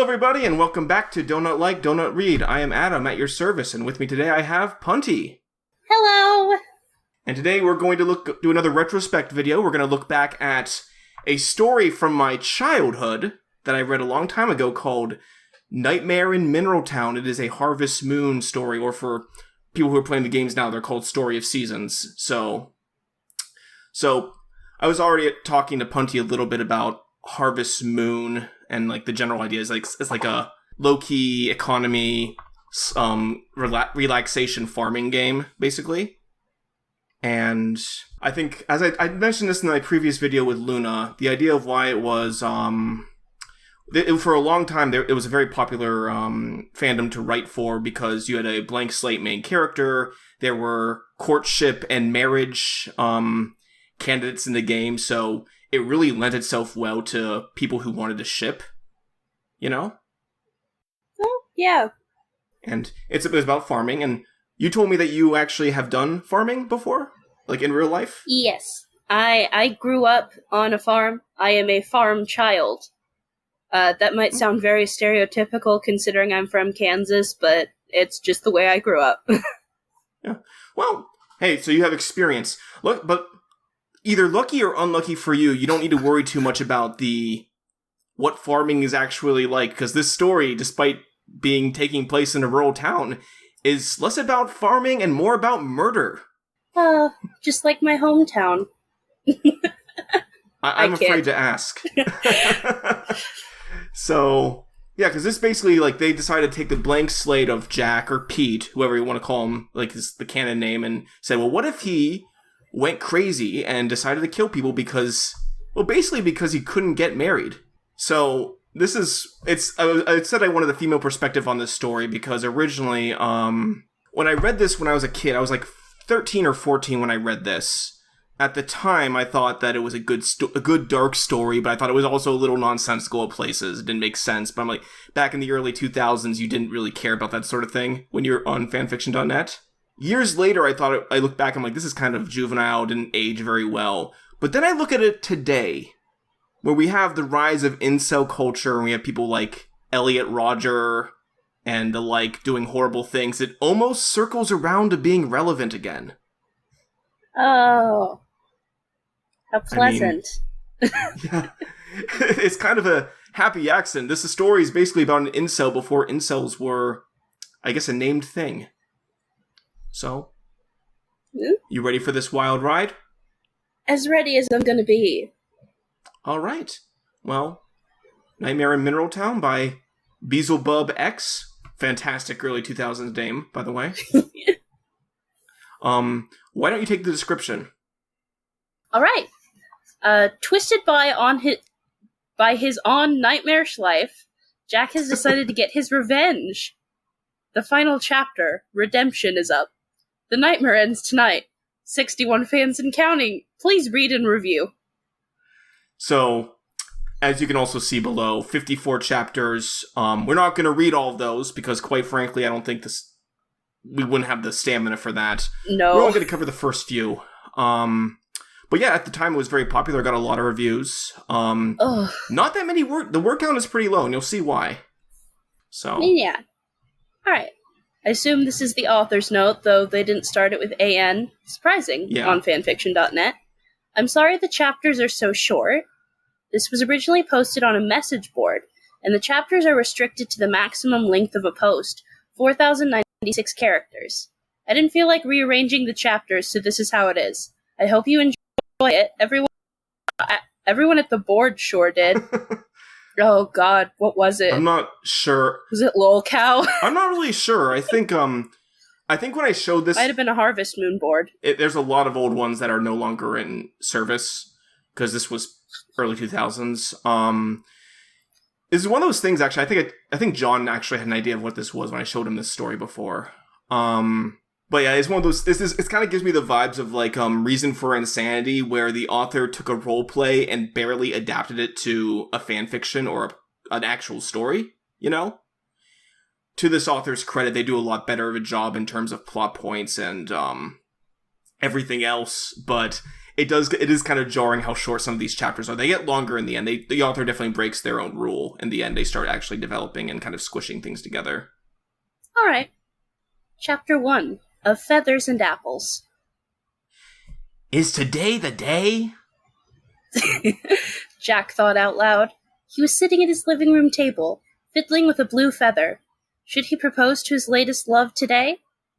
Hello everybody and welcome back to Donut Like, Donut Read. I am Adam at your service and with me today I have Punty. Hello! And today we're going to do another retrospect video. We're going to look back at a story from my childhood that I read a long time ago called Nightmare in Mineral Town. It is a Harvest Moon story, or for people who are playing the games now, they're called Story of Seasons. So I was already talking to Punty a little bit about Harvest Moon and like the general idea is like it's like a low-key economy relaxation farming game basically. And I think, as I mentioned this in my previous video with Luna, the idea of why it was for a long time it was a very popular fandom to write for because you had a blank slate main character. There were courtship and marriage candidates in the game, so it really lent itself well to people who wanted to ship, you know? Oh, yeah. And it was about farming, and you told me that you actually have done farming before? Like, in real life? Yes. I grew up on a farm. I am a farm child. That might sound very stereotypical considering I'm from Kansas, but it's just the way I grew up. Yeah. Well, hey, so you have experience. Look, but either lucky or unlucky for you, you don't need to worry too much about what farming is actually like, because this story, despite taking place in a rural town, is less about farming and more about murder. Just like my hometown. I'm afraid to ask. So, yeah, because this basically, like, they decided to take the blank slate of Jack, or Pete, whoever you want to call him, like, is the canon name, and said, well, what if he went crazy and decided to kill people because he couldn't get married. So this is, I said I wanted a female perspective on this story because originally, when I read this when I was a kid, I was like 13 or 14 when I read this. At the time, I thought that it was a good dark story, but I thought it was also a little nonsensical at places. It didn't make sense, but I'm like, back in the early 2000s, you didn't really care about that sort of thing when you're on fanfiction.net. Years later, I look back, I'm like, this is kind of juvenile, didn't age very well. But then I look at it today, where we have the rise of incel culture, and we have people like Elliot Rodger and the like doing horrible things. It almost circles around to being relevant again. Oh. How pleasant. Yeah. It's kind of a happy accident. This story is basically about an incel before incels were, I guess, a named thing. So, You ready for this wild ride? As ready as I'm gonna be. Alright. Well, Nightmare in Mineral Town by Beelzebub X. Fantastic early 2000s name, by the way. Why don't you take the description? Alright. Twisted by his nightmarish life, Jack has decided to get his revenge. The final chapter, Redemption, is up. The nightmare ends tonight. 61 fans and counting. Please read and review. So, as you can also see below, 54 chapters. We're not going to read all of those because, quite frankly, I don't think we wouldn't have the stamina for that. No. We're only going to cover the first few. But yeah, at the time it was very popular. Got a lot of reviews. Not that many the word count is pretty low, and you'll see why. So. Yeah. Alright. I assume this is the author's note, though they didn't start it with AN. Surprising, on fanfiction.net. I'm sorry the chapters are so short. This was originally posted on a message board, and the chapters are restricted to the maximum length of a post, 4,096 characters. I didn't feel like rearranging the chapters, so this is how it is. I hope you enjoy it. Everyone at the board sure did. Oh god, what was it? I'm not sure. Was it lolcow? I'm not really sure. I think when I showed this, might have been a Harvest Moon board. There's a lot of old ones that are no longer in service because this was early 2000s. This is one of those things. Actually, I think John actually had an idea of what this was when I showed him this story before. But yeah, it's one of those. It kind of gives me the vibes of like Reason for Insanity, where the author took a role play and barely adapted it to a fanfiction or an actual story. You know, to this author's credit, they do a lot better of a job in terms of plot points and everything else. But it is kind of jarring how short some of these chapters are. They get longer in the end. The author definitely breaks their own rule. In the end, they start actually developing and kind of squishing things together. All right. Chapter 1, Of Feathers and Apples. Is today the day? Jack thought out loud. He was sitting at his living room table, fiddling with a blue feather. Should he propose to his latest love today?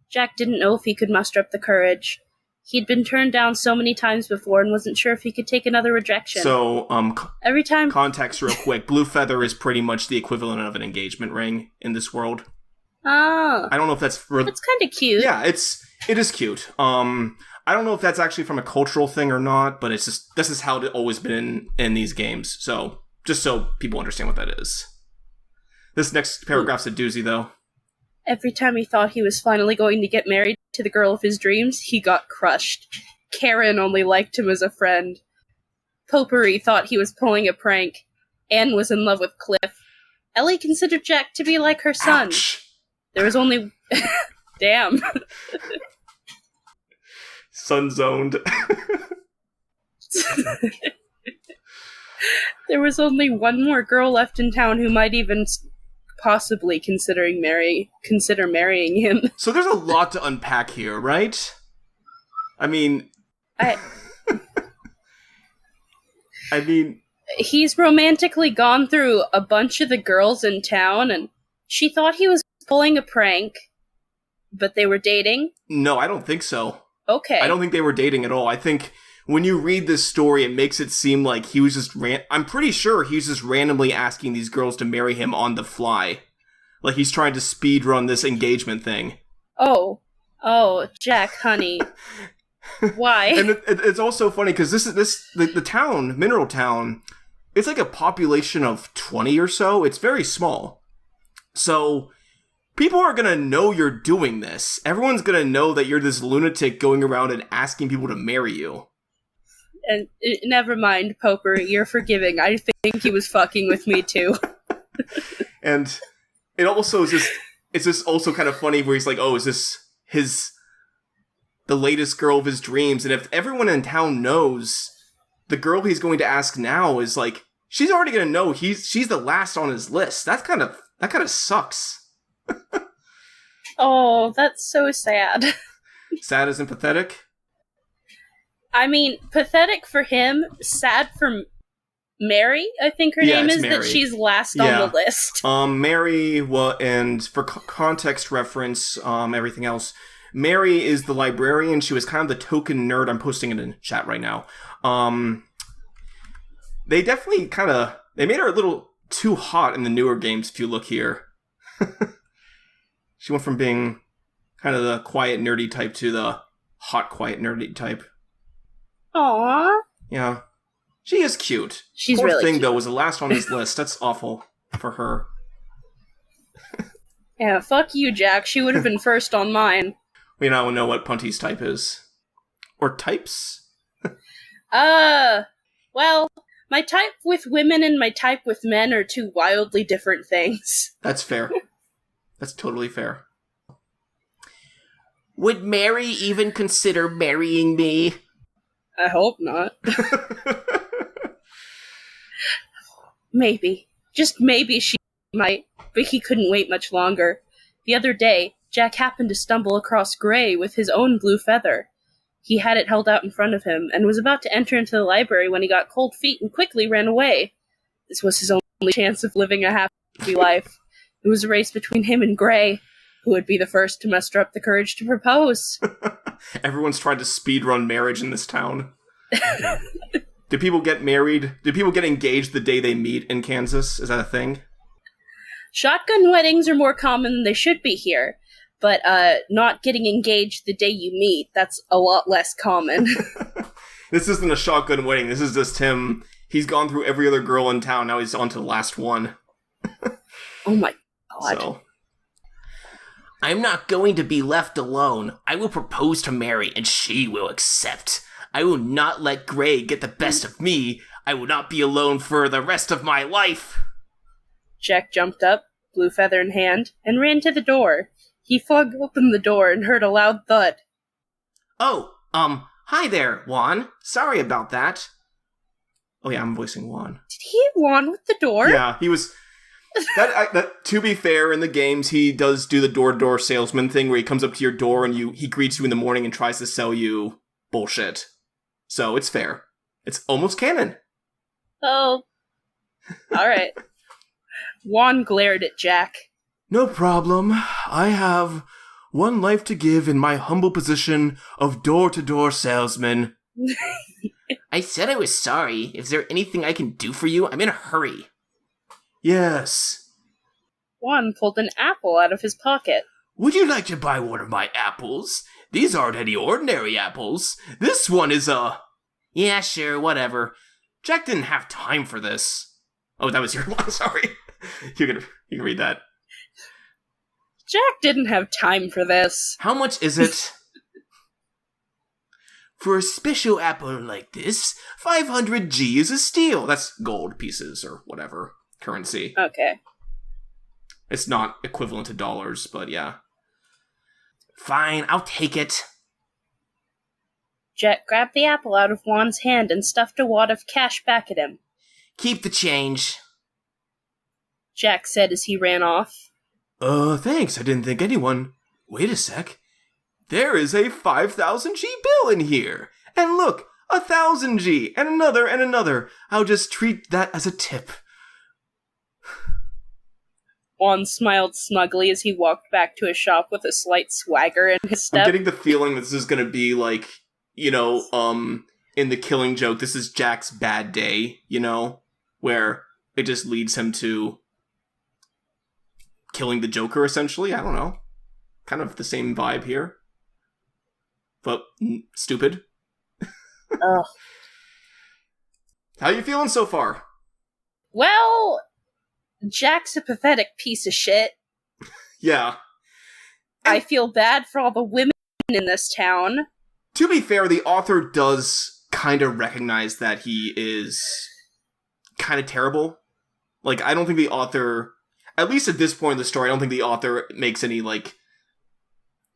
Jack didn't know if he could muster up the courage. He'd been turned down so many times before and wasn't sure if he could take another rejection. So, every time... Context real quick. Blue feather is pretty much the equivalent of an engagement ring in this world. Oh. I don't know if that's... That's kind of cute. Yeah, it is cute. I don't know if that's actually from a cultural thing or not, but it's just, this is how it's always been in these games. So, just so people understand what that is. This next paragraph's a doozy, though. Every time he thought he was finally going to get married to the girl of his dreams, he got crushed. Karen only liked him as a friend. Potpourri thought he was pulling a prank. Anne was in love with Cliff. Ellie considered Jack to be like her son. Ouch. There was only... Damn. Sun-zoned. There was only one more girl left in town who might even possibly consider marrying him. So there's a lot to unpack here, right? I mean... I mean... He's romantically gone through a bunch of the girls in town, and she thought he was pulling a prank, but they were dating? No, I don't think so. Okay. I don't think they were dating at all. I think when you read this story, it makes it seem like he was just I'm pretty sure he's just randomly asking these girls to marry him on the fly. Like he's trying to speed run this engagement thing. Oh, Jack, honey. Why? And it's also funny because the town, Mineral Town, it's like a population of 20 or so. It's very small. So people are going to know you're doing this. Everyone's going to know that you're this lunatic going around and asking people to marry you. And never mind, Potpourri, you're forgiving. I think he was fucking with me too. And it also is it's just also kind of funny where he's like, oh, is this the latest girl of his dreams? And if everyone in town knows the girl he's going to ask now is like, she's already going to know she's the last on his list. That kind of sucks. Oh, that's so sad. Sad as in pathetic? I mean, pathetic for him, sad for Mary, I think her name is, Mary. That she's last on the list. Mary, and for context reference, everything else, Mary is the librarian. She was kind of the token nerd. I'm posting it in chat right now. They definitely they made her a little too hot in the newer games, if you look here. She went from being kind of the quiet, nerdy type to the hot, quiet, nerdy type. Aww. Yeah. She is cute. She's Poor really thing, cute. Though, was the last on his list. That's awful for her. Yeah, fuck you, Jack. She would have been first on mine. We now know what Punty's type is. Or types? Well, my type with women and my type with men are two wildly different things. That's fair. That's totally fair. Would Mary even consider marrying me? I hope not. Maybe. Just maybe she might, but he couldn't wait much longer. The other day, Jack happened to stumble across Gray with his own blue feather. He had it held out in front of him, and was about to enter into the library when he got cold feet and quickly ran away. This was his only chance of living a happy life. It was a race between him and Gray, who would be the first to muster up the courage to propose. Everyone's trying to speedrun marriage in this town. Do people get married? Do people get engaged the day they meet in Kansas? Is that a thing? Shotgun weddings are more common than they should be here, but not getting engaged the day you meet, that's a lot less common. This isn't a shotgun wedding. This is just him. He's gone through every other girl in town. Now he's on to the last one. Oh my god. So, I'm not going to be left alone. I will propose to Mary, and she will accept. I will not let Gray get the best of me. I will not be alone for the rest of my life. Jack jumped up, blue feather in hand, and ran to the door. He flung open the door and heard a loud thud. Oh, Hi there, Juan. Sorry about that. Oh yeah, I'm voicing Juan. Did he Juan with the door? Yeah, he was... to be fair, in the games, he does do the door-to-door salesman thing where he comes up to your door and he greets you in the morning and tries to sell you bullshit. So it's fair. It's almost canon. Oh. Alright. Juan glared at Jack. No problem. I have one life to give in my humble position of door-to-door salesman. I said I was sorry. Is there anything I can do for you? I'm in a hurry. Yes. Juan pulled an apple out of his pocket. Would you like to buy one of my apples? These aren't any ordinary apples. This one is a... Yeah, sure, whatever. Jack didn't have time for this. Oh, that was your one, sorry. You can read that. Jack didn't have time for this. How much is it? For a special apple like this, 500 G is a steal. That's gold pieces or whatever. Currency. Okay. It's not equivalent to dollars, but yeah. Fine, I'll take it. Jack grabbed the apple out of Juan's hand and stuffed a wad of cash back at him. Keep the change. Jack said as he ran off. Thanks, I didn't think anyone... Wait a sec. There is a 5,000 G bill in here. And look, 1,000 G, and another. I'll just treat that as a tip. Juan smiled smugly as he walked back to his shop with a slight swagger in his step. I'm getting the feeling this is gonna be like, in The Killing Joke, this is Jack's bad day, where it just leads him to killing the Joker, essentially. I don't know. Kind of the same vibe here. But stupid. Ugh. How you feeling so far? Well... Jack's a pathetic piece of shit. Yeah. I feel bad for all the women in this town. To be fair, the author does kind of recognize that he is kind of terrible. Like, I don't think the author, at least at this point in the story, I don't think the author makes any,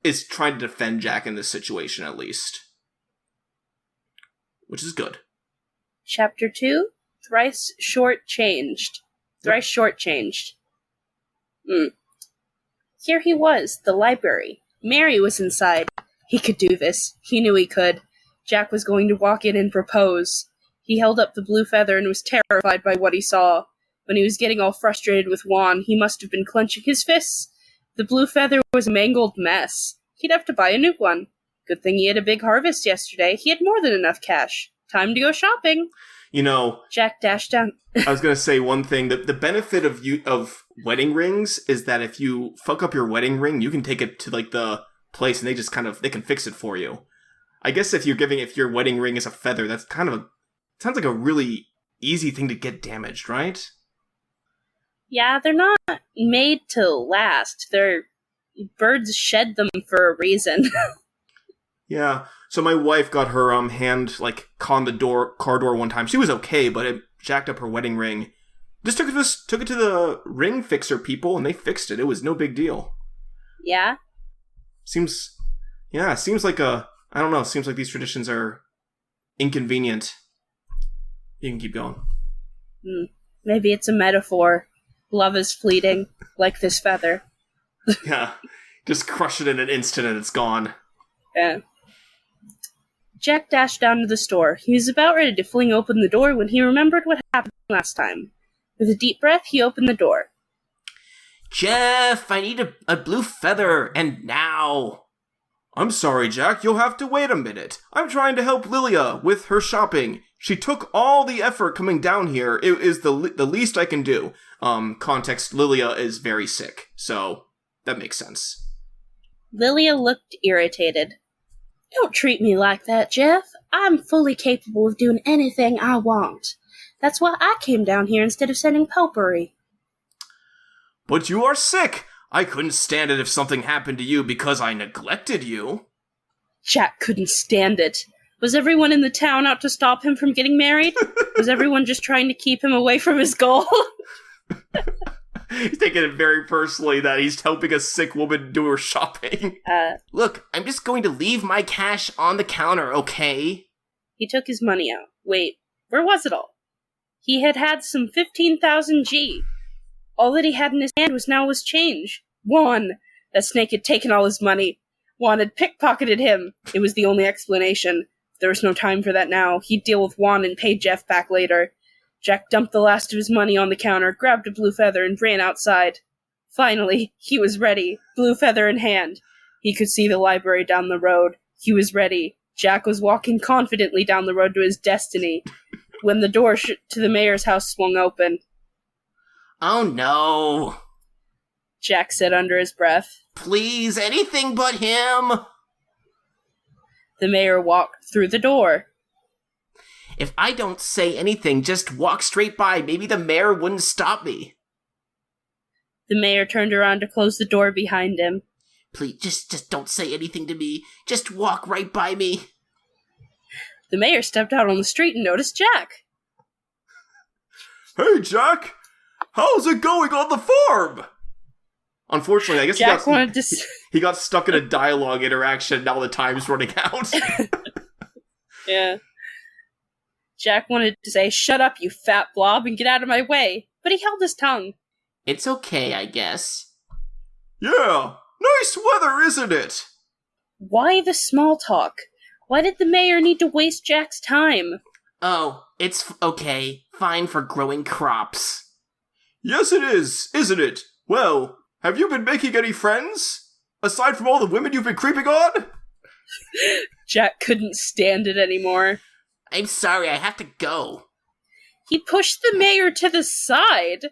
is trying to defend Jack in this situation, at least. Which is good. Chapter 2, Thrice Shortchanged. Here he was, the library. Mary was inside. He could do this. He knew he could. Jack was going to walk in and propose. He held up the blue feather and was terrified by what he saw. When he was getting all frustrated with Juan, he must have been clenching his fists. The blue feather was a mangled mess. He'd have to buy a new one. Good thing he had a big harvest yesterday. He had more than enough cash. Time to go shopping. Jack dashed down. I was going to say one thing. The benefit of wedding rings is that if you fuck up your wedding ring, you can take it to the place and they can fix it for you. I guess if your wedding ring is a feather, that's sounds like a really easy thing to get damaged, right? Yeah, they're not made to last. Birds shed them for a reason. Yeah. So my wife got her hand caught in the car door one time. She was okay, but it jacked up her wedding ring. Just took it to the ring fixer people, and they fixed it. It was no big deal. Yeah. Seems like I don't know. Seems like these traditions are inconvenient. You can keep going. Maybe it's a metaphor. Love is fleeting, like this feather. Yeah. Just crush it in an instant and it's gone. Yeah. Jack dashed down to the store. He was about ready to fling open the door when he remembered what happened last time. With a deep breath, he opened the door. Jeff, I need a blue feather, and now. I'm sorry, Jack, you'll have to wait a minute. I'm trying to help Lilia with her shopping. She took all the effort coming down here. It is the least I can do. Context, Lilia is very sick, so that makes sense. Lilia looked irritated. Don't treat me like that, Jeff. I'm fully capable of doing anything I want. That's why I came down here instead of sending potpourri. But you are sick! I couldn't stand it if something happened to you because I neglected you. Jack couldn't stand it. Was everyone in the town out to stop him from getting married? Was everyone just trying to keep him away from his goal? He's taking it very personally that he's helping a sick woman do her shopping. Look, I'm just going to leave my cash on the counter, okay? He took his money out. Wait, where was it all? He had some 15,000 G. All that he had in his hand was change. Juan! That snake had taken all his money. Juan had pickpocketed him. It was the only explanation. There was no time for that now. He'd deal with Juan and pay Jeff back later. Jack dumped the last of his money on the counter, grabbed a blue feather, and ran outside. Finally, he was ready, blue feather in hand. He could see the library down the road. He was ready. Jack was walking confidently down the road to his destiny when the door to the mayor's house swung open. Oh no, Jack said under his breath. Please, anything but him! The mayor walked through the door. If I don't say anything, just walk straight by. Maybe the mayor wouldn't stop me. The mayor turned around to close the door behind him. Please, just don't say anything to me. Just walk right by me. The mayor stepped out on the street and noticed Jack. Hey, Jack! How's it going on the farm? Unfortunately, I guess he got stuck in a dialogue interaction. Now the time's running out. Yeah. Jack wanted to say, "Shut up, you fat blob, and get out of my way," but he held his tongue. It's okay, I guess. Yeah, nice weather, isn't it? Why the small talk? Why did the mayor need to waste Jack's time? Oh, it's okay. Fine for growing crops. Yes, it is, isn't it? Well, have you been making any friends? Aside from all the women you've been creeping on? Jack couldn't stand it anymore. I'm sorry, I have to go. He pushed the mayor to the side.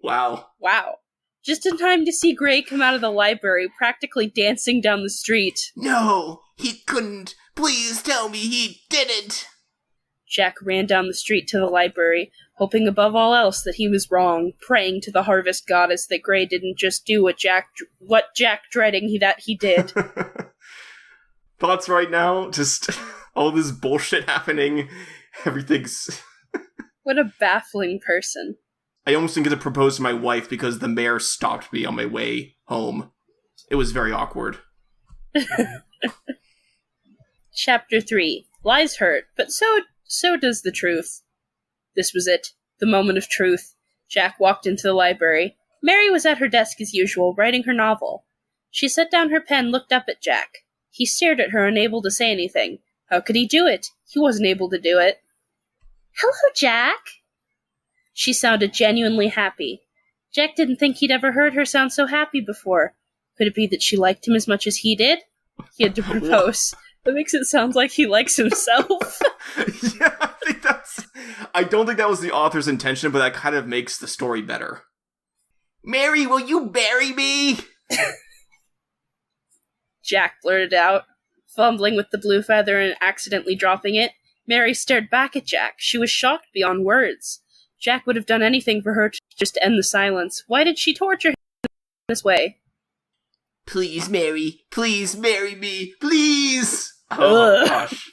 Wow. Just in time to see Gray come out of the library, practically dancing down the street. No, he couldn't. Please tell me he didn't. Jack ran down the street to the library, hoping above all else that he was wrong, praying to the harvest goddess that Gray didn't just do what Jack dreading that he did. Thoughts right now? Just all this bullshit happening. Everything's... What a baffling person. I almost didn't get to propose to my wife because the mayor stopped me on my way home. It was very awkward. Chapter 3. Lies hurt, but so does the truth. This was it. The moment of truth. Jack walked into the library. Mary was at her desk as usual, writing her novel. She set down her pen, looked up at Jack. He stared at her, unable to say anything. How could he do it? He wasn't able to do it. Hello, Jack. She sounded genuinely happy. Jack didn't think he'd ever heard her sound so happy before. Could it be that she liked him as much as he did? He had to propose. That makes it sound like he likes himself. Yeah, I don't think that was the author's intention, but that kind of makes the story better. Mary, will you marry me? Jack blurted out, fumbling with the blue feather and accidentally dropping it. Mary stared back at Jack. She was shocked beyond words. Jack would have done anything for her to just end the silence. Why did she torture him this way? Please, Mary. Please marry me. Please! Oh, gosh.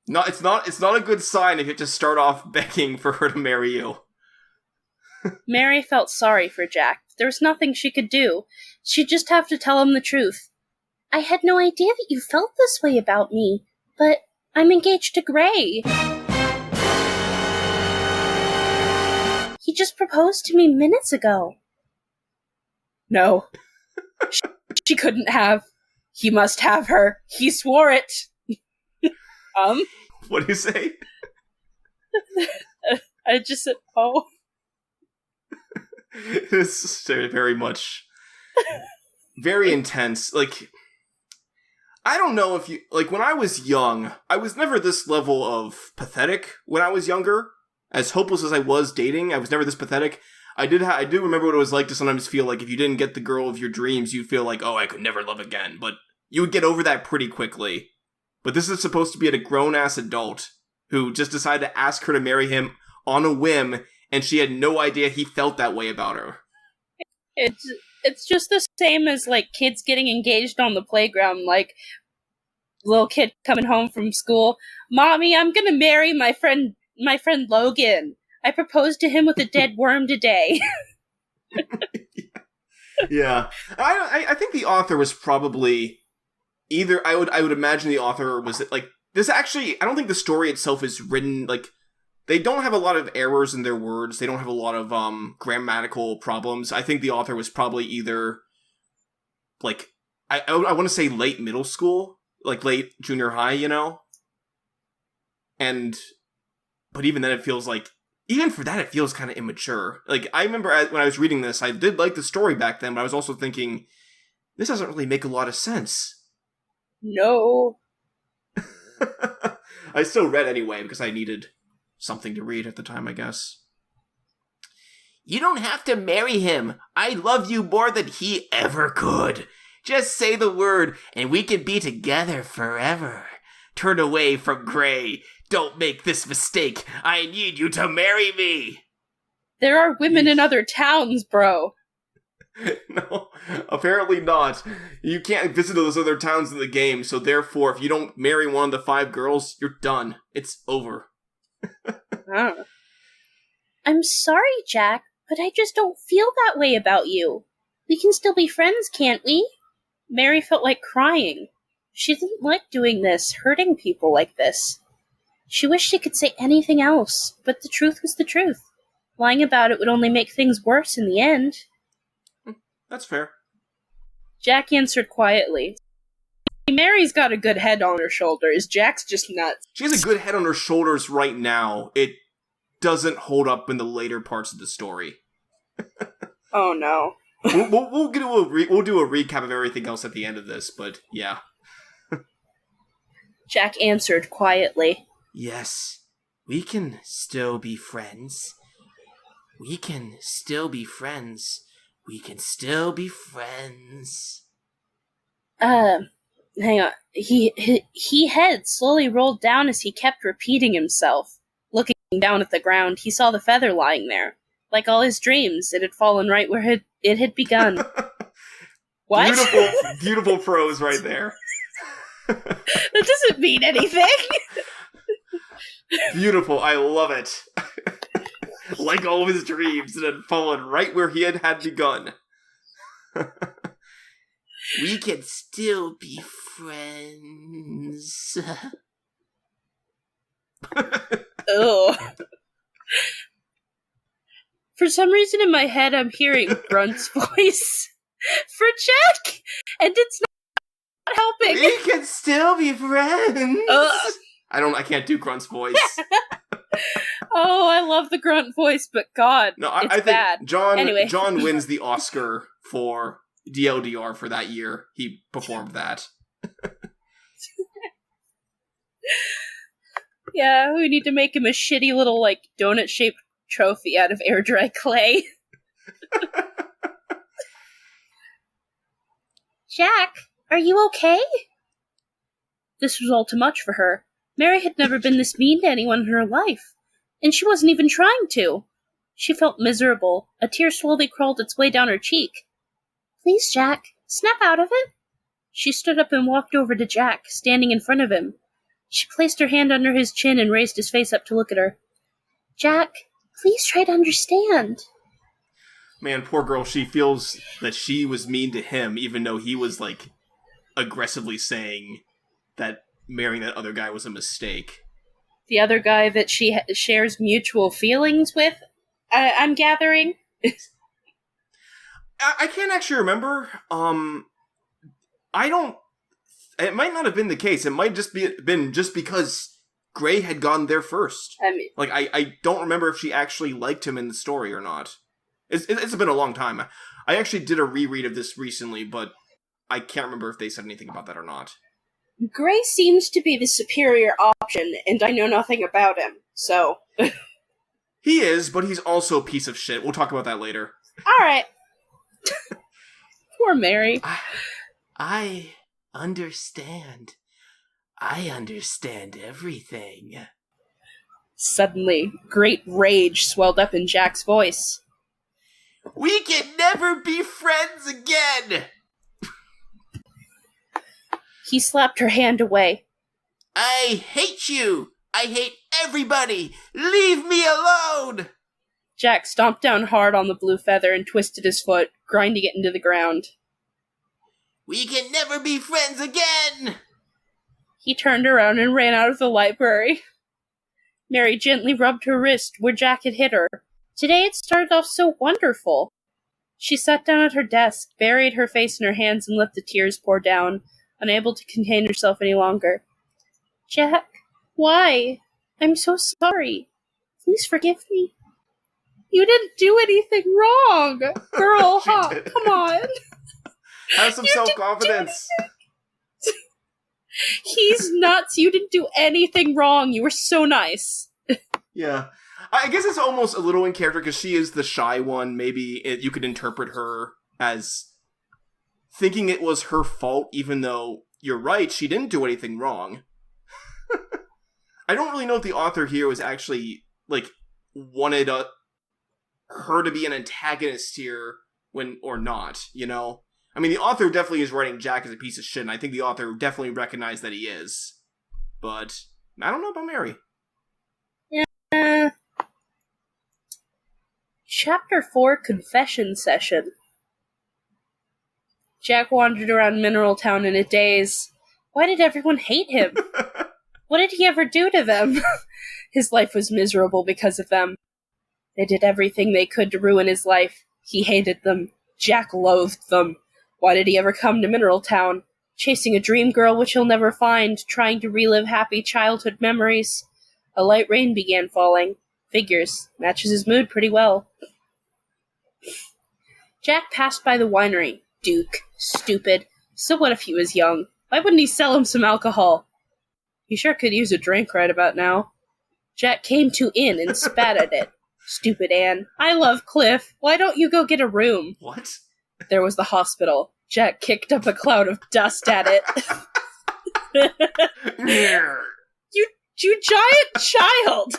No, it's not a good sign if you just start off begging for her to marry you. Mary felt sorry for Jack. There was nothing she could do. She'd just have to tell him the truth. I had no idea that you felt this way about me, but I'm engaged to Gray. He just proposed to me minutes ago. No. She couldn't have. He must have her. He swore it. What do you say? I just said, oh. It's very much... very intense. Like, I don't know if you... Like, when I was young, I was never this level of pathetic when I was younger. As hopeless as I was dating, I was never this pathetic. I do remember what it was like to sometimes feel like if you didn't get the girl of your dreams, you'd feel like, oh, I could never love again. But you would get over that pretty quickly. But this is supposed to be a grown-ass adult who just decided to ask her to marry him on a whim, and she had no idea he felt that way about her. It's just the same as, like, kids getting engaged on the playground, like, little kid coming home from school. Mommy, I'm gonna marry my friend Logan. I proposed to him with a dead worm today. Yeah. I think the author was probably either, I would imagine the author was, like, this actually, I don't think the story itself is written, like, they don't have a lot of errors in their words. They don't have a lot of grammatical problems. I think the author was probably either, like, I want to say late middle school, like late junior high, you know? But even then it feels like, even for that it feels kind of immature. Like, I remember when I was reading this, I did like the story back then, but I was also thinking, this doesn't really make a lot of sense. No. I still read anyway, because I needed something to read at the time, I guess. You don't have to marry him. I love you more than he ever could. Just say the word, and we can be together forever. Turn away from Gray. Don't make this mistake. I need you to marry me. There are women in other towns, bro. No, apparently not. You can't visit those other towns in the game, so therefore, if you don't marry one of the 5 girls, you're done. It's over. I'm sorry, Jack, but I just don't feel that way about you. We can still be friends, can't we? Mary felt like crying. She didn't like doing this, hurting people like this. She wished she could say anything else, but the truth was the truth. Lying about it would only make things worse in the end. That's fair. Jack answered quietly. Mary's got a good head on her shoulders. Jack's just nuts. She has a good head on her shoulders right now. It doesn't hold up in the later parts of the story. Oh no. We'll do a recap of everything else at the end of this, but yeah. Jack answered quietly. Yes, we can still be friends. We can still be friends. We can still be friends. Hang on. He head slowly rolled down as he kept repeating himself. Looking down at the ground, he saw the feather lying there. Like all his dreams, it had fallen right where it had begun. What? Beautiful prose right there. That doesn't mean anything. Beautiful, I love it. Like all of his dreams, it had fallen right where he had begun. We can still be friends. Ugh. For some reason in my head, I'm hearing Grunt's voice for Jack, and it's not helping. We can still be friends. I can't do Grunt's voice. Oh, I love the Grunt voice, but God, no, I think bad. John wins the Oscar for DLDR for that year. He performed that. Yeah, we need to make him a shitty little, like, donut-shaped trophy out of air-dry clay. Jack, are you okay? This was all too much for her. Mary had never been this mean to anyone in her life, and she wasn't even trying to. She felt miserable. A tear slowly crawled its way down her cheek. Please, Jack, snap out of it. She stood up and walked over to Jack, standing in front of him. She placed her hand under his chin and raised his face up to look at her. Jack, please try to understand. Man, poor girl, she feels that she was mean to him, even though he was, like, aggressively saying that marrying that other guy was a mistake. The other guy that she shares mutual feelings with, I'm gathering? I can't actually remember. It might not have been the case. It might just been just because Gray had gone there first. I mean, like, I don't remember if she actually liked him in the story or not. It's been a long time. I actually did a reread of this recently, but I can't remember if they said anything about that or not. Gray seems to be the superior option, and I know nothing about him, so... He is, but he's also a piece of shit. We'll talk about that later. Alright. Poor Mary. I understand. I understand everything. Suddenly, great rage swelled up in Jack's voice. We can never be friends again! He slapped her hand away. I hate you! I hate everybody! Leave me alone! Jack stomped down hard on the blue feather and twisted his foot, grinding it into the ground. We can never be friends again! He turned around and ran out of the library. Mary gently rubbed her wrist where Jack had hit her. Today it started off so wonderful. She sat down at her desk, buried her face in her hands, and let the tears pour down, unable to contain herself any longer. Jack, why? I'm so sorry. Please forgive me. You didn't do anything wrong. Girl, huh? Come on. Have some self-confidence. He's nuts. You didn't do anything wrong. You were so nice. Yeah. I guess it's almost a little in character because she is the shy one. Maybe you could interpret her as thinking it was her fault, even though you're right, she didn't do anything wrong. I don't really know if the author here was actually, wanted her to be an antagonist here or not, you know? I mean, the author definitely is writing Jack as a piece of shit, and I think the author definitely recognized that he is. But I don't know about Mary. Yeah. Chapter 4, Confession Session. Jack wandered around Mineral Town in a daze. Why did everyone hate him? What did he ever do to them? His life was miserable because of them. They did everything they could to ruin his life. He hated them. Jack loathed them. Why did he ever come to Mineral Town? Chasing a dream girl which he'll never find, trying to relive happy childhood memories. A light rain began falling. Figures. Matches his mood pretty well. Jack passed by the winery. Duke. Stupid. So what if he was young? Why wouldn't he sell him some alcohol? He sure could use a drink right about now. Jack came to inn and spat at it. Stupid Anne. I love Cliff. Why don't you go get a room? What? There was the hospital. Jack kicked up a cloud of dust at it. you giant child!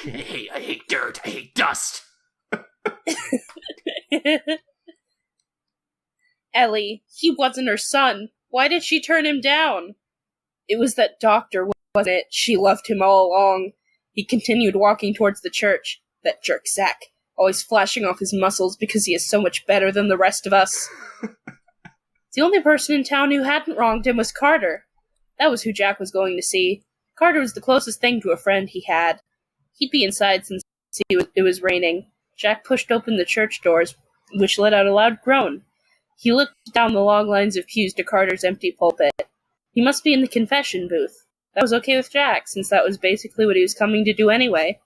Hey, I hate dirt. I hate dust. Ellie, he wasn't her son. Why did she turn him down? It was that doctor, wasn't it? She loved him all along. He continued walking towards the church. That jerk Zach, always flashing off his muscles because he is so much better than the rest of us. The only person in town who hadn't wronged him was Carter. That was who Jack was going to see. Carter was the closest thing to a friend he had. He'd be inside since it was raining. Jack pushed open the church doors, which let out a loud groan. He looked down the long lines of pews to Carter's empty pulpit. He must be in the confession booth. That was okay with Jack, since that was basically what he was coming to do anyway.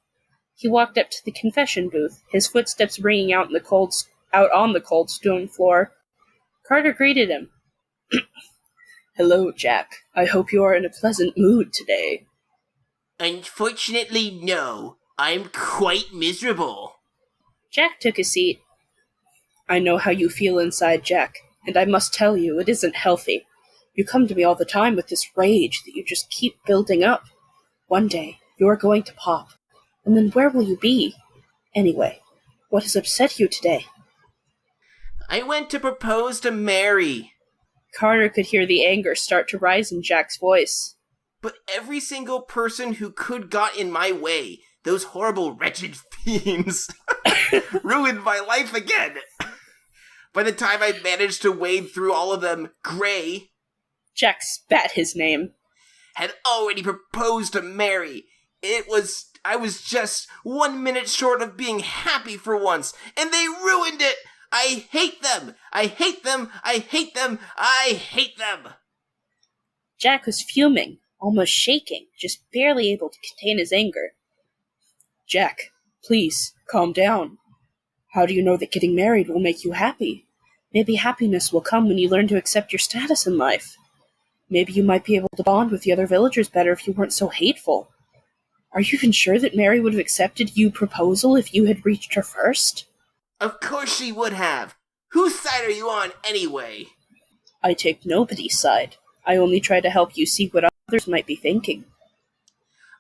He walked up to the confession booth, his footsteps ringing out on the cold stone floor. Carter greeted him. Hello, Jack. I hope you are in a pleasant mood today. Unfortunately, no. I'm quite miserable. Jack took a seat. I know how you feel inside, Jack, and I must tell you, it isn't healthy. You come to me all the time with this rage that you just keep building up. One day, you are going to pop. And then where will you be? Anyway, what has upset you today? I went to propose to Mary. Carter could hear the anger start to rise in Jack's voice. But every single person who could got in my way. Those horrible, wretched fiends ruined my life again. By the time I managed to wade through all of them, Gray... Jack spat his name. ...had already proposed to Mary. I was just 1 minute short of being happy for once, and they ruined it! I hate them! I hate them! I hate them! I hate them! Jack was fuming, almost shaking, just barely able to contain his anger. Jack, please, calm down. How do you know that getting married will make you happy? Maybe happiness will come when you learn to accept your status in life. Maybe you might be able to bond with the other villagers better if you weren't so hateful. Are you even sure that Mary would have accepted your proposal if you had reached her first? Of course she would have. Whose side are you on, anyway? I take nobody's side. I only try to help you see what others might be thinking.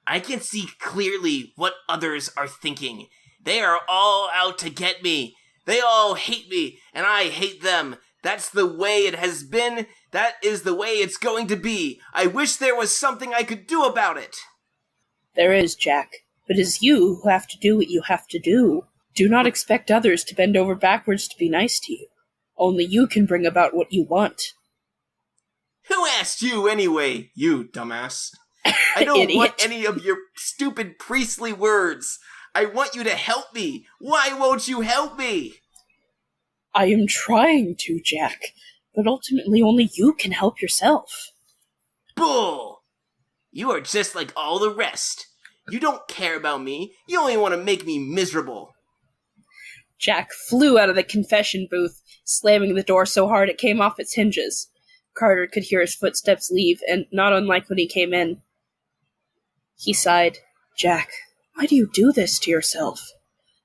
I can see clearly what others are thinking. They are all out to get me. They all hate me, and I hate them. That's the way it has been. That is the way it's going to be. I wish there was something I could do about it. There is, Jack. But it's you who have to do what you have to do. Do not expect others to bend over backwards to be nice to you. Only you can bring about what you want. Who asked you anyway, you dumbass? I don't want any of your stupid priestly words. I want you to help me. Why won't you help me? I am trying to, Jack, but ultimately only you can help yourself. Bull! You are just like all the rest. You don't care about me. You only want to make me miserable. Jack flew out of the confession booth, slamming the door so hard it came off its hinges. Carter could hear his footsteps leave, and not unlike when he came in. He sighed. Jack, why do you do this to yourself?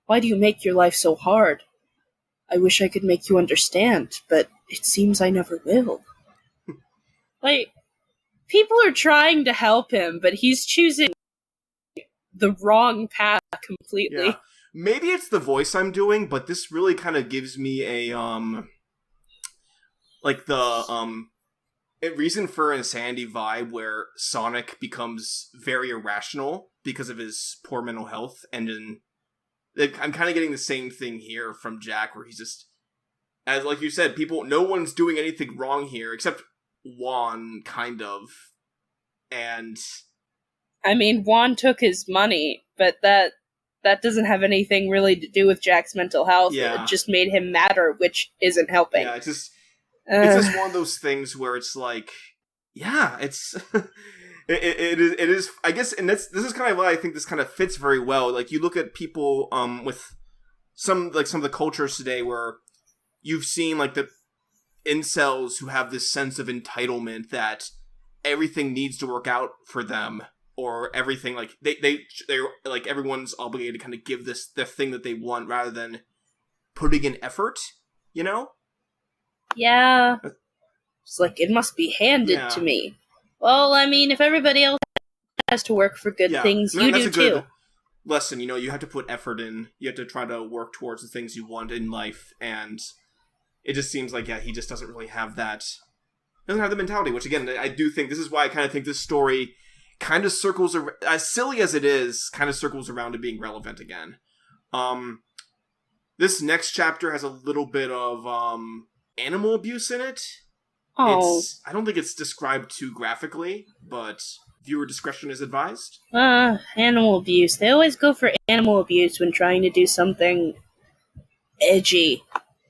Why do you make your life so hard? I wish I could make you understand, but it seems I never will. People are trying to help him, but he's choosing the wrong path completely. Yeah. Maybe it's the voice I'm doing, but this really kind of gives me a, reason for insanity vibe where Sonic becomes very irrational because of his poor mental health, and then I'm kind of getting the same thing here from Jack, where he's just, as like you said, no one's doing anything wrong here, except Juan, kind of, and... I mean, Juan took his money, but that doesn't have anything really to do with Jack's mental health. Yeah. It just made him madder, which isn't helping. Yeah, it's just one of those things where it's like, yeah, it's it is I guess, and this is kind of why I think this kind of fits very well. Like, you look at people with some of the cultures today where you've seen like the incels who have this sense of entitlement that everything needs to work out for them, or everything, like they're like, everyone's obligated to kind of give the thing that they want rather than putting in effort, you know? Yeah. It's like, it must be handed to me. Well, I mean, if everybody else has to work for good things, you do too. Good lesson, you have to put effort in. You have to try to work towards the things you want in life, and it just seems like, he just doesn't really have that. Doesn't have the mentality, which again, I do think, this is why I kind of think this story kind of circles, as silly as it is, kind of circles around to being relevant again. This next chapter has a little bit of animal abuse in it. Oh. I don't think it's described too graphically, but viewer discretion is advised. Animal abuse. They always go for animal abuse when trying to do something edgy.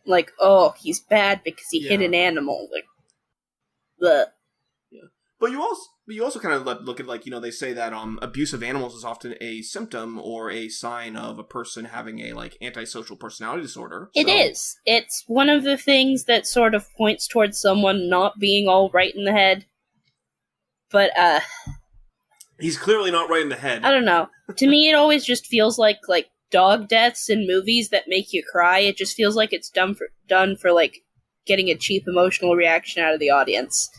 Like, oh, he's bad because he hit an animal. Like, bleh. Yeah. But you also kind of look at, like, they say that abuse of animals is often a symptom or a sign of a person having a, like, antisocial personality disorder. It is. It's one of the things that sort of points towards someone not being all right in the head. But, he's clearly not right in the head. I don't know. To me, it always just feels like dog deaths in movies that make you cry. It just feels like it's done for like, getting a cheap emotional reaction out of the audience.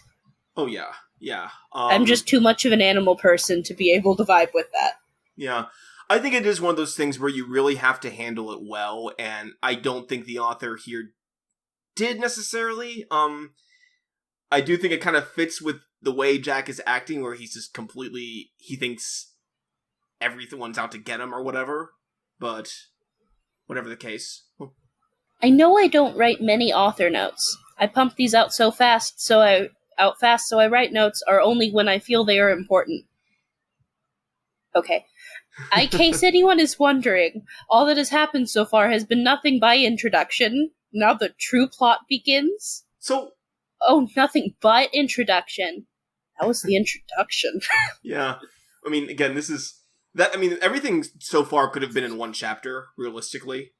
Oh, yeah. Yeah. I'm just too much of an animal person to be able to vibe with that. Yeah. I think it is one of those things where you really have to handle it well, and I don't think the author here did necessarily. I do think it kind of fits with the way Jack is acting, where he's just completely, he thinks everyone's out to get him or whatever, but whatever the case. I know I don't write many author notes. I pump these out fast, so I write notes are only when I feel they are important. Okay. In case anyone is wondering, all that has happened so far has been nothing by introduction. Now the true plot begins. Oh, nothing but introduction. That was the introduction. Yeah. I mean, again, everything so far could have been in one chapter, realistically.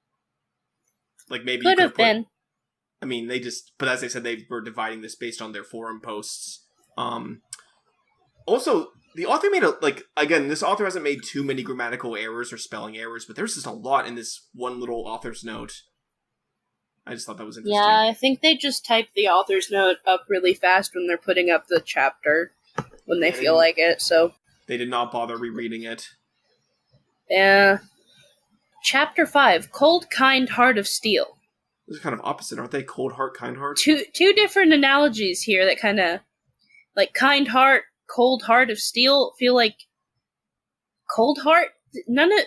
Like, maybe could have been. I mean, but as I said, they were dividing this based on their forum posts. Also, the author this author hasn't made too many grammatical errors or spelling errors, but there's just a lot in this one little author's note. I just thought that was interesting. Yeah, I think they just type the author's note up really fast when they're putting up the chapter, when they feel like it, so... They did not bother rereading it. Yeah. Chapter 5, Cold, Kind Heart of Steel. Those are kind of opposite, aren't they? Cold heart, kind heart? Two different analogies here that kind of... Like, kind heart, cold heart of steel feel like... Cold heart none of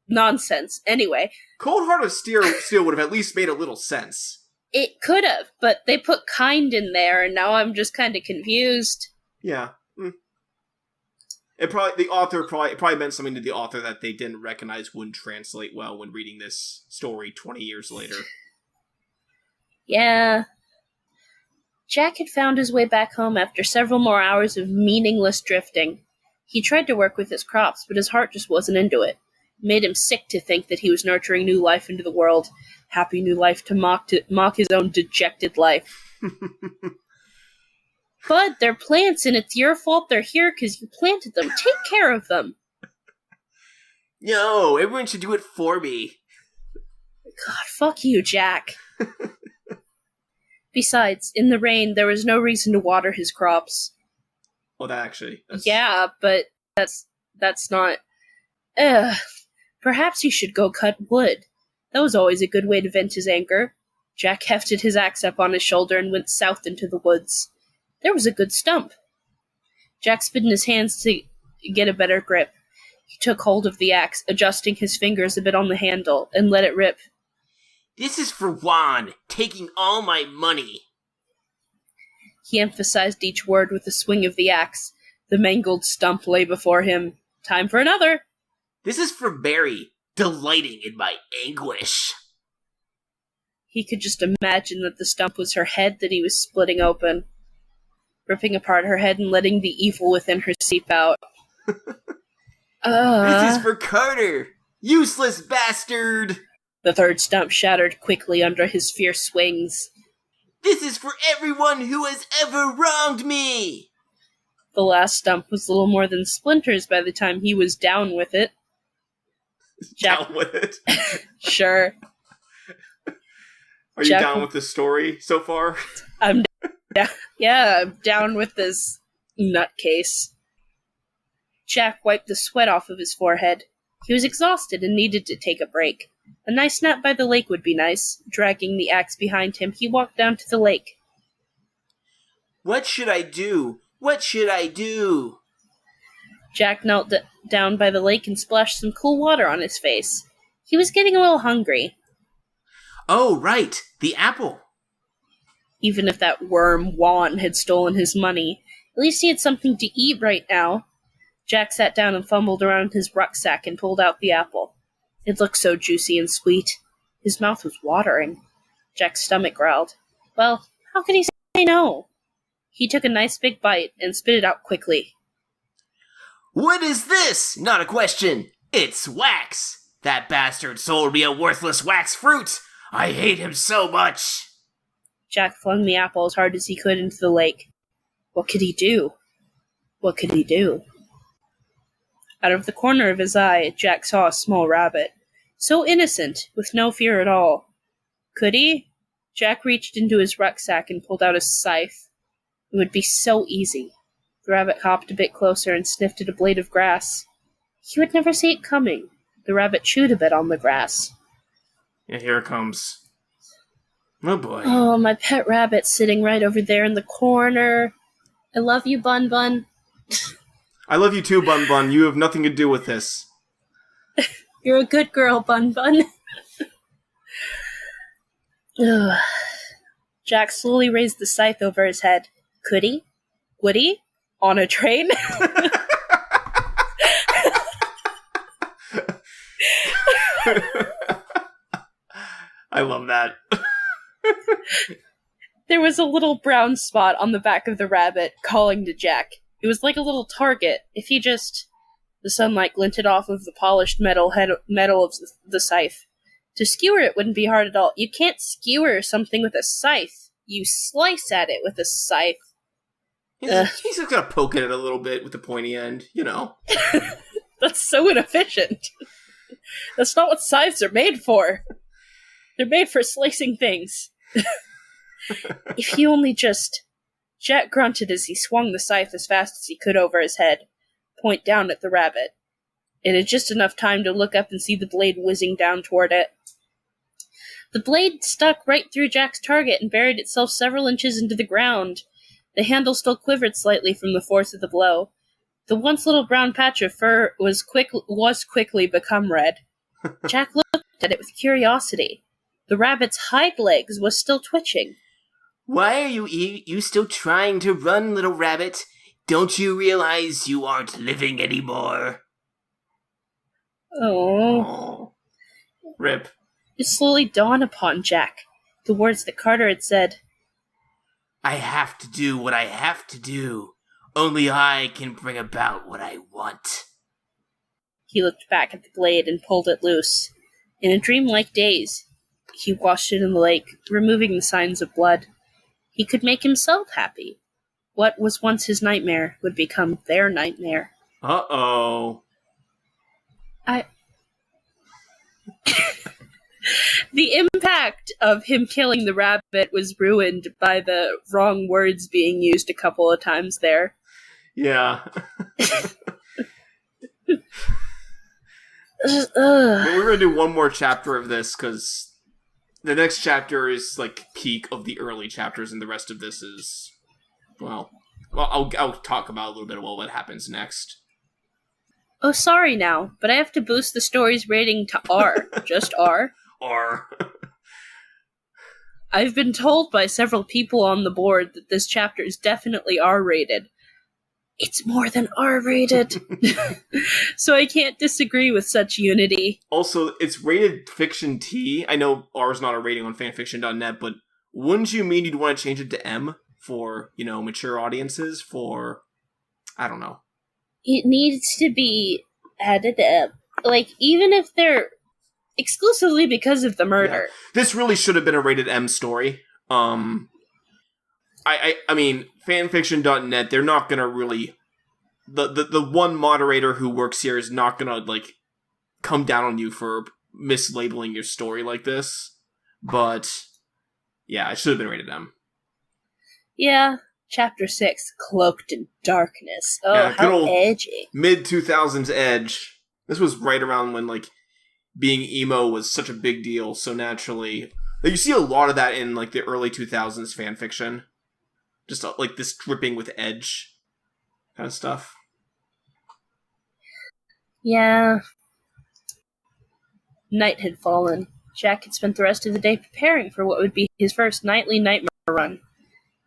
nonsense. Anyway. Cold Heart of Steel would have at least made a little sense. It could have, but they put kind in there, and now I'm just kind of confused. Yeah. It probably meant something to the author that they didn't recognize wouldn't translate well when reading this story 20 years later. Yeah. Jack had found his way back home after several more hours of meaningless drifting. He tried to work with his crops, but his heart just wasn't into it. It made him sick to think that he was nurturing new life into the world. Happy new life to mock his own dejected life. Bud, they're plants, and it's your fault they're here because you planted them. Take care of them. No, everyone should do it for me. God, fuck you, Jack. Besides, in the rain, there was no reason to water his crops. Well, that's... Yeah, but that's not... Perhaps he should go cut wood. That was always a good way to vent his anger. Jack hefted his axe up on his shoulder and went south into the woods. There was a good stump. Jack spit in his hands to get a better grip. He took hold of the axe, adjusting his fingers a bit on the handle, and let it rip. This is for Juan, taking all my money. He emphasized each word with a swing of the axe. The mangled stump lay before him. Time for another. This is for Barry, delighting in my anguish. He could just imagine that the stump was her head that he was splitting open, ripping apart her head and letting the evil within her seep out. This is for Carter, useless bastard! The third stump shattered quickly under his fierce swings. This is for everyone who has ever wronged me! The last stump was little more than splinters by the time he was down with it. Down with it? Sure. Are you down with the story so far? I'm down. Yeah, I'm down with this nutcase. Jack wiped the sweat off of his forehead. He was exhausted and needed to take a break. A nice nap by the lake would be nice. Dragging the axe behind him, he walked down to the lake. What should I do? What should I do? Jack knelt down by the lake and splashed some cool water on his face. He was getting a little hungry. Oh, right, the apple. Even if that worm Juan had stolen his money, at least he had something to eat right now. Jack sat down and fumbled around his rucksack and pulled out the apple. It looked so juicy and sweet. His mouth was watering. Jack's stomach growled. Well, how could he say no? He took a nice big bite and spit it out quickly. What is this? Not a question. It's wax. That bastard sold me a worthless wax fruit. I hate him so much. Jack flung the apple as hard as he could into the lake. What could he do? What could he do? Out of the corner of his eye, Jack saw a small rabbit. So innocent, with no fear at all. Could he? Jack reached into his rucksack and pulled out a scythe. It would be so easy. The rabbit hopped a bit closer and sniffed at a blade of grass. He would never see it coming. The rabbit chewed a bit on the grass. Yeah, here it comes. Oh boy. Oh, my pet rabbit sitting right over there in the corner. I love you, Bun Bun. I love you too, Bun Bun. You have nothing to do with this. You're a good girl, Bun Bun. Jack slowly raised the scythe over his head. Could he? Would he? On a train? I love that. There was a little brown spot on the back of the rabbit, calling to Jack. It was like a little target. If he just... The sunlight glinted off of the polished metal of the scythe. To skewer it wouldn't be hard at all. You can't skewer something with a scythe. You slice at it with a scythe. He's just gonna poke at it a little bit with the pointy end, you know. That's so inefficient. That's not what scythes are made for. They're made for slicing things. If he only just... Jack grunted as he swung the scythe as fast as he could over his head, point down at the rabbit. It had just enough time to look up and see the blade whizzing down toward it. The blade stuck right through Jack's target and buried itself several inches into the ground. The handle still quivered slightly from the force of the blow. The once little brown patch of fur was quickly become red. Jack looked at it with curiosity. The rabbit's hind legs was still twitching. Why are you still trying to run, little rabbit? Don't you realize you aren't living anymore? Oh. Rip. It slowly dawned upon Jack the words that Carter had said. I have to do what I have to do. Only I can bring about what I want. He looked back at the blade and pulled it loose. In a dreamlike daze, he washed it in the lake, removing the signs of blood. He could make himself happy. What was once his nightmare would become their nightmare. Uh-oh. The impact of him killing the rabbit was ruined by the wrong words being used a couple of times there. Yeah. We're going to do one more chapter of this, because the next chapter is, like, peak of the early chapters, and the rest of this is, well I'll talk about a little bit about what happens next. Oh, sorry now, but I have to boost the story's rating to R. Just R. R. I've been told by several people on the board that this chapter is definitely R-rated. It's more than R-rated. So I can't disagree with such unity. Also, it's rated fiction T. I know R is not a rating on fanfiction.net, but wouldn't you mean you'd want to change it to M for, mature audiences? For, I don't know. It needs to be added up. Like, even if they're exclusively because of the murder. Yeah. This really should have been a rated M story. I mean, fanfiction.net, they're not gonna really... The one moderator who works here is not gonna, like, come down on you for mislabeling your story like this. But, yeah, it should have been rated M. Yeah. Chapter 6, Cloaked in Darkness. Oh, yeah, how edgy. Mid-2000s edge. This was right around when, like, being emo was such a big deal, so naturally... Like, you see a lot of that in, like, the early 2000s fanfiction. Just, like, this dripping with edge kind of stuff. Yeah. Night had fallen. Jack had spent the rest of the day preparing for what would be his first nightly nightmare run.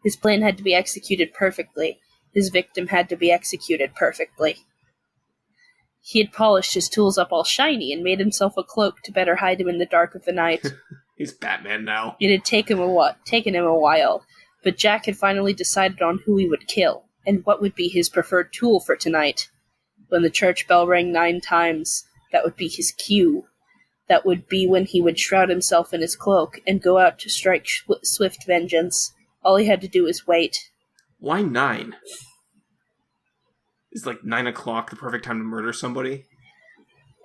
His plan had to be executed perfectly. His victim had to be executed perfectly. He had polished his tools up all shiny and made himself a cloak to better hide him in the dark of the night. He's Batman now. It had taken him a while, but Jack had finally decided on who he would kill, and what would be his preferred tool for tonight. When the church bell rang 9 times, that would be his cue. That would be when he would shroud himself in his cloak and go out to strike swift vengeance. All he had to do was wait. Why 9? Is, like, 9 o'clock the perfect time to murder somebody?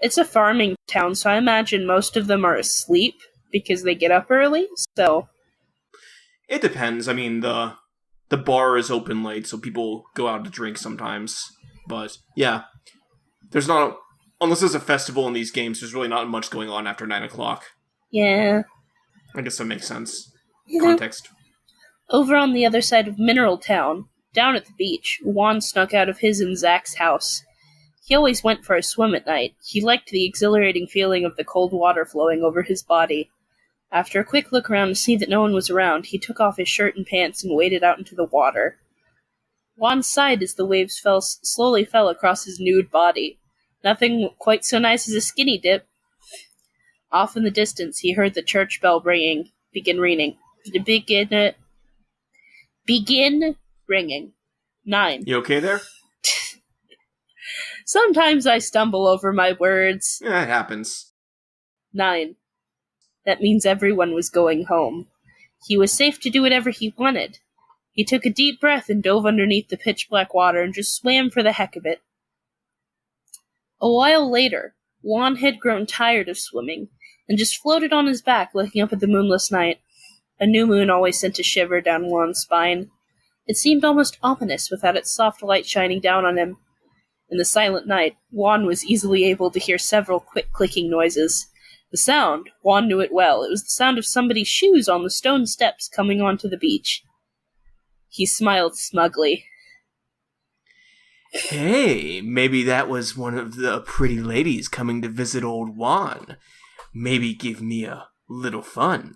It's a farming town, so I imagine most of them are asleep because they get up early, so... It depends. I mean, the bar is open late, so people go out to drink sometimes. But, yeah. There's not... Unless there's a festival in these games, there's really not much going on after 9 o'clock. Yeah. I guess that makes sense. Context. Over on the other side of Mineral Town, down at the beach, Juan snuck out of his and Zach's house. He always went for a swim at night. He liked the exhilarating feeling of the cold water flowing over his body. After a quick look around to see that no one was around, he took off his shirt and pants and waded out into the water. Juan sighed as the waves slowly fell across his nude body. Nothing quite so nice as a skinny dip. Off in the distance, he heard the church bell begin ringing. Begin ringing. 9. You okay there? Sometimes I stumble over my words. Yeah, it happens. 9. That means everyone was going home. He was safe to do whatever he wanted. He took a deep breath and dove underneath the pitch-black water and just swam for the heck of it. A while later, Juan had grown tired of swimming and just floated on his back looking up at the moonless night. A new moon always sent a shiver down Juan's spine. It seemed almost ominous without its soft light shining down on him. In the silent night, Juan was easily able to hear several quick clicking noises. The sound, Juan knew it well. It was the sound of somebody's shoes on the stone steps coming onto the beach. He smiled smugly. Hey, maybe that was one of the pretty ladies coming to visit old Juan. Maybe give me a little fun.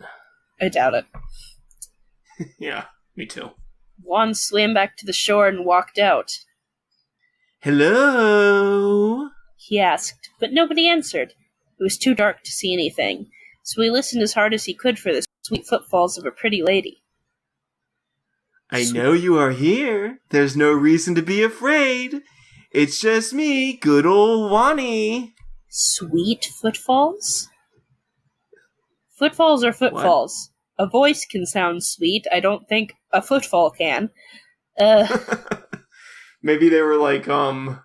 I doubt it. Yeah, me too. Juan swam back to the shore and walked out. Hello? He asked, but nobody answered. It was too dark to see anything, so he listened as hard as he could for the sweet footfalls of a pretty lady. I know you are here. There's no reason to be afraid. It's just me, good old Wani. Sweet footfalls? Footfalls are footfalls. What? A voice can sound sweet. I don't think a footfall can. Maybe they were like, I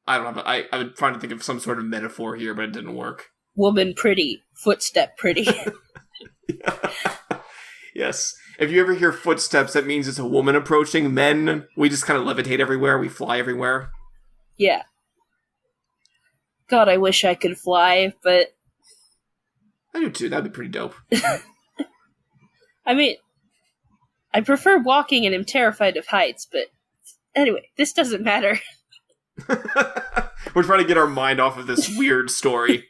don't know. I'm trying to think of some sort of metaphor here, but it didn't work. Woman pretty, footstep pretty. Yes. If you ever hear footsteps, that means it's a woman approaching. Men, we just kind of levitate everywhere. We fly everywhere. Yeah. God, I wish I could fly, but... I do too. That'd be pretty dope. I mean, I prefer walking and am terrified of heights, but... Anyway, this doesn't matter. We're trying to get our mind off of this weird story.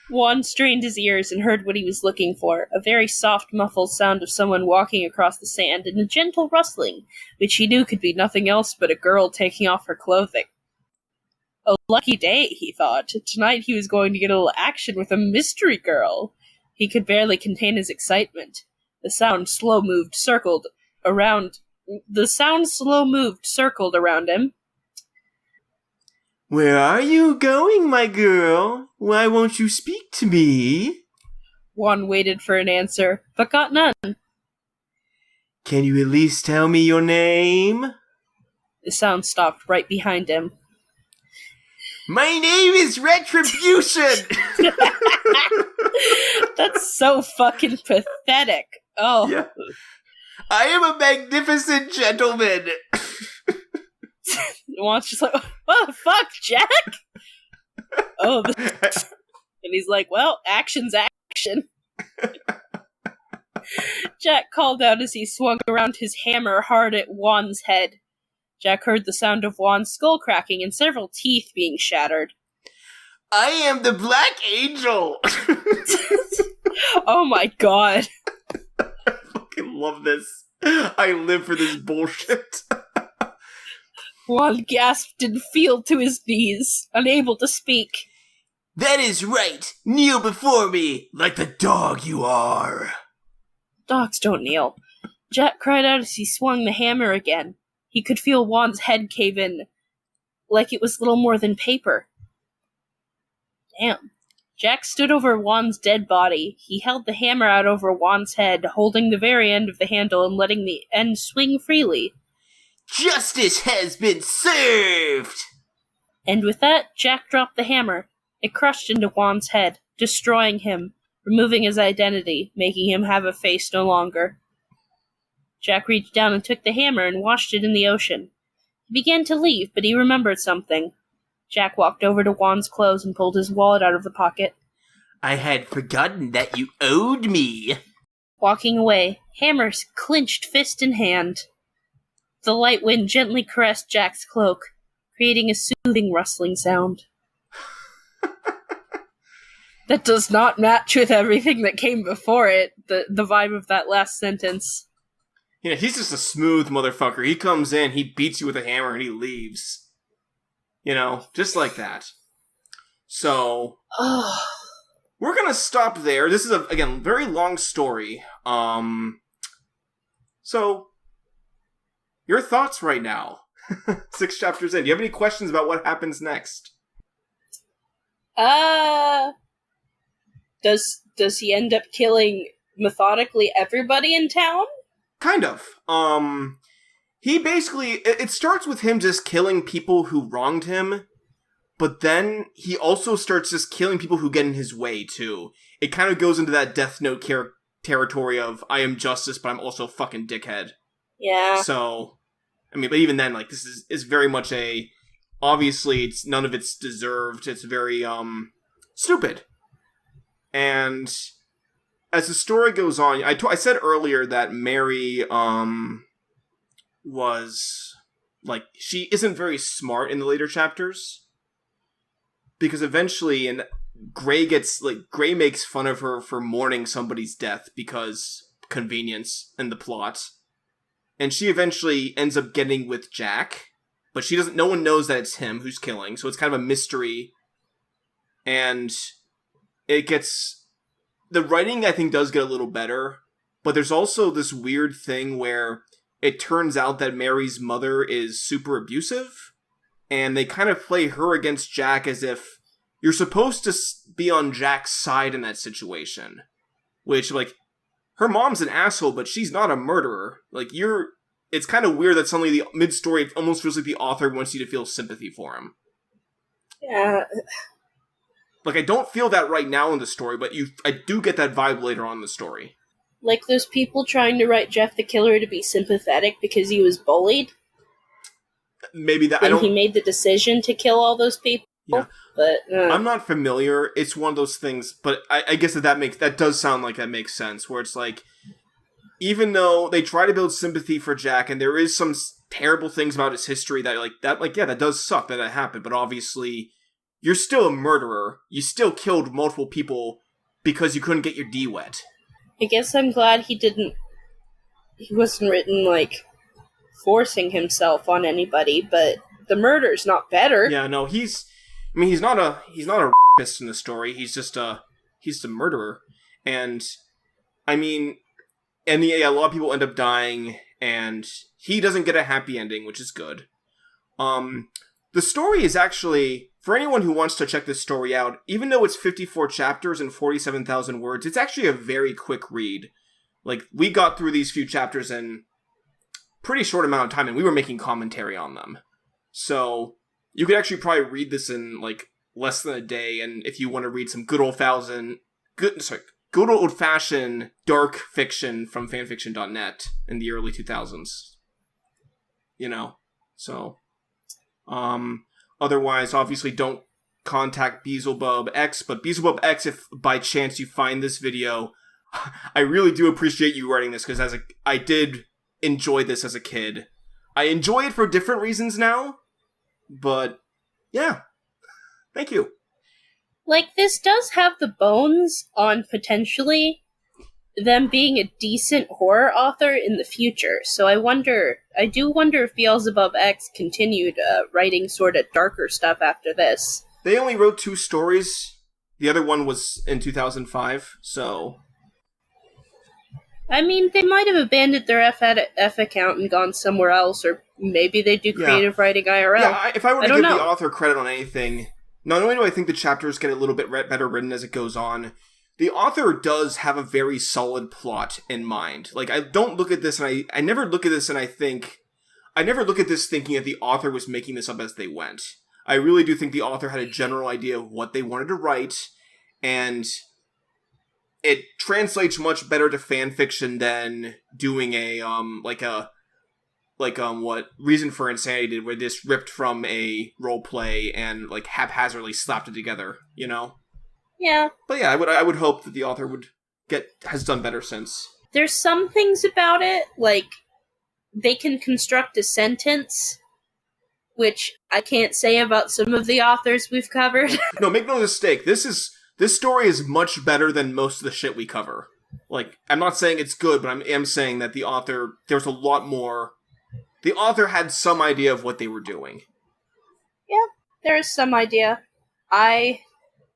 Juan strained his ears and heard what he was looking for, a very soft, muffled sound of someone walking across the sand, and a gentle rustling, which he knew could be nothing else but a girl taking off her clothing. A lucky day, he thought. Tonight he was going to get a little action with a mystery girl. He could barely contain his excitement. The sound slow-moved circled around him. Where are you going, my girl? Why won't you speak to me? Juan waited for an answer, but got none. Can you at least tell me your name? The sound stopped right behind him. My name is Retribution! That's so fucking pathetic. Oh. Yeah. I am a magnificent gentleman! Juan's just like, what the fuck, Jack? And he's like, well, action's action. Jack called out as he swung around his hammer hard at Juan's head. Jack heard the sound of Juan's skull cracking and several teeth being shattered. I am the Black Angel! Oh my god. I fucking love this. I live for this bullshit. Juan gasped and fell to his knees, unable to speak. That is right. Kneel before me, like the dog you are. Dogs don't kneel. Jack cried out as he swung the hammer again. He could feel Juan's head cave in, like it was little more than paper. Damn. Jack stood over Juan's dead body. He held the hammer out over Juan's head, holding the very end of the handle and letting the end swing freely. Justice has been served! And with that, Jack dropped the hammer. It crushed into Juan's head, destroying him, removing his identity, making him have a face no longer. Jack reached down and took the hammer and washed it in the ocean. He began to leave, but he remembered something. Jack walked over to Juan's clothes and pulled his wallet out of the pocket. I had forgotten that you owed me. Walking away, hammers clenched fist in hand. The light wind gently caressed Jack's cloak, creating a soothing rustling sound. That does not match with everything that came before it, the vibe of that last sentence. Yeah, he's just a smooth motherfucker. He comes in, he beats you with a hammer, and he leaves. You know, just like that. So, we're gonna stop there. This is, again, very long story. So, your thoughts right now. 6 chapters in. Do you have any questions about what happens next? Does he end up killing methodically everybody in town? Kind of. He basically, it starts with him just killing people who wronged him, but then he also starts just killing people who get in his way, too. It kind of goes into that Death Note territory of, I am justice, but I'm also a fucking dickhead. Yeah. So, I mean, but even then, like, this is very much obviously, none of it's deserved. It's very, stupid. And as the story goes on, I said earlier that Mary, was, like, she isn't very smart in the later chapters. Because eventually, and Gray makes fun of her for mourning somebody's death because convenience in the plot. And she eventually ends up getting with Jack, but no one knows that it's him who's killing, so it's kind of a mystery. And the writing, I think, does get a little better, but there's also this weird thing where it turns out that Mary's mother is super abusive, and they kind of play her against Jack as if you're supposed to be on Jack's side in that situation. Which, like, her mom's an asshole, but she's not a murderer. Like, it's kind of weird that suddenly the mid-story, it almost feels like the author wants you to feel sympathy for him. Yeah. Like, I don't feel that right now in the story, but I do get that vibe later on in the story. Like those people trying to write Jeff the Killer to be sympathetic because he was bullied? Maybe that, when he made the decision to kill all those people? Yeah. But I'm not familiar. It's one of those things, but I guess that does sound like that makes sense, where it's like, even though they try to build sympathy for Jack, and there is some terrible things about his history that does suck that happened, but obviously, you're still a murderer. You still killed multiple people because you couldn't get your D wet. I guess I'm glad he wasn't written, like, forcing himself on anybody, but the murder's not better. Yeah, no, he's not a rapist in the story. He's a murderer. And, I mean, a lot of people end up dying, and he doesn't get a happy ending, which is good. The story is actually, for anyone who wants to check this story out, even though it's 54 chapters and 47,000 words, it's actually a very quick read. Like, we got through these few chapters in pretty short amount of time, and we were making commentary on them. So, you could actually probably read this in, like, less than a day, and if you want to read some good old-fashioned dark fiction from fanfiction.net in the early 2000s. You know? So, otherwise, obviously, don't contact Beelzebub X, but Beelzebub X, if by chance you find this video, I really do appreciate you writing this, because I did enjoy this as a kid. I enjoy it for different reasons now, but, yeah. Thank you. Like, this does have the bones on potentially them being a decent horror author in the future, so I do wonder if Beelzebub X continued writing sort of darker stuff after this. They only wrote 2 stories. The other one was in 2005, so... I mean, they might have abandoned their F account and gone somewhere else, or maybe they do creative writing IRL. Yeah, if I were to give the author credit on anything, not only do I think the chapters get a little bit better written as it goes on, the author does have a very solid plot in mind. Like, I don't look at this, and I never look at this and I never look at this thinking that the author was making this up as they went. I really do think the author had a general idea of what they wanted to write, and it translates much better to fanfiction than doing what Reason for Insanity did, where this ripped from a roleplay and, like, haphazardly slapped it together, you know? Yeah. But yeah, I would hope that the author has done better since. There's some things about it, like, they can construct a sentence, which I can't say about some of the authors we've covered. No, make no mistake, this story is much better than most of the shit we cover. Like, I'm not saying it's good, but I am saying that the author, there's a lot more... The author had some idea of what they were doing. Yeah, there is some idea. I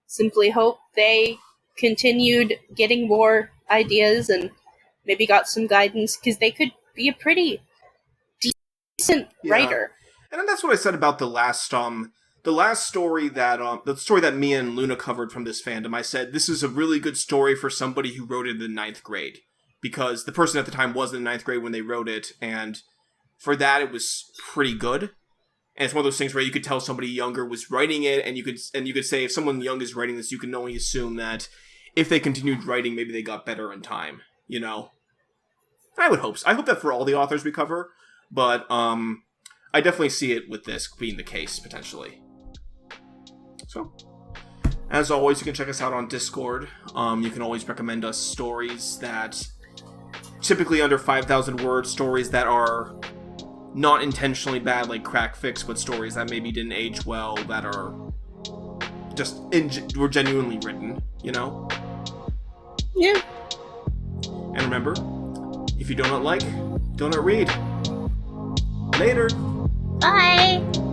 simply hope they continued getting more ideas and maybe got some guidance, because they could be a pretty decent writer. And that's what I said about the last story that me and Luna covered from this fandom. I said, this is a really good story for somebody who wrote it in the 9th grade. Because the person at the time was in the 9th grade when they wrote it, and for that, it was pretty good. And it's one of those things where you could tell somebody younger was writing it, and you could say, if someone young is writing this, you can only assume that if they continued writing, maybe they got better in time, you know? I would hope so. I hope that for all the authors we cover, but I definitely see it with this being the case, potentially. So, as always, you can check us out on Discord. You can always recommend us stories that, typically under 5,000 words, stories that are not intentionally bad like crack fics, but stories that maybe didn't age well, that are just were genuinely written, you know? Yeah. And remember, if you do not like, do not read. Later. Bye.